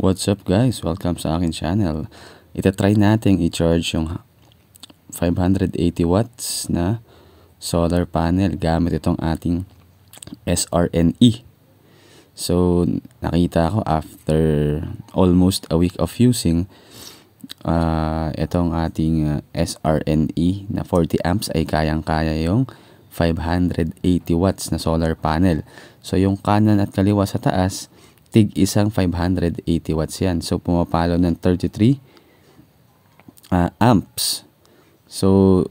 What's up guys? Welcome sa akin channel. Itatry natin i-charge yung 580 watts na solar panel gamit itong ating SRNE. So nakita ko after almost a week of using itong ating SRNE na 40 amps ay kayang-kaya yung 580 watts na solar panel. So yung kanan at kaliwa sa taas, tig isang 580 watts yan. So pumapalo ng 33 amps. So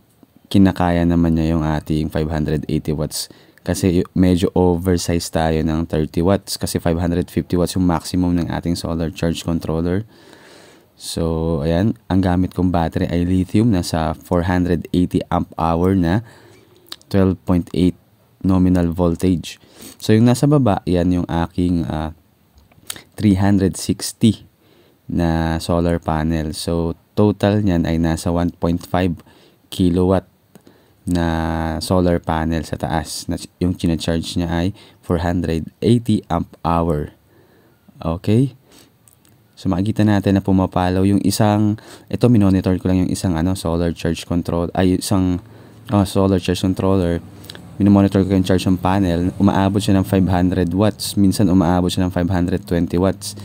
kinakaya naman niya yung ating 580 watts. Kasi medyo oversize tayo ng 30 watts. Kasi 550 watts yung maximum ng ating solar charge controller. So ayan, ang gamit kong battery ay lithium. Nasa 480 amp hour na 12.8 nominal voltage. So yung nasa baba, yan yung aking 360 na solar panel. So total niyan ay nasa 1.5 kilowatt na solar panel sa taas. Yung charge niya ay 480 amp hour. Okay? So makikita natin na pumapalaw yung isang, ito minonitor ko lang yung isang solar charge control, ay isang solar charge controller. Minomonitor ko yung charge ng panel, umaabot siya ng 500 watts, minsan umaabot siya ng 520 watts.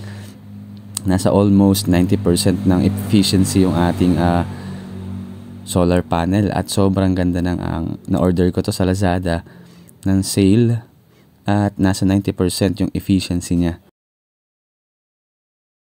Nasa almost 90% ng efficiency yung ating solar panel at sobrang ganda ng na-order ko to sa Lazada ng sale at nasa 90% yung efficiency niya.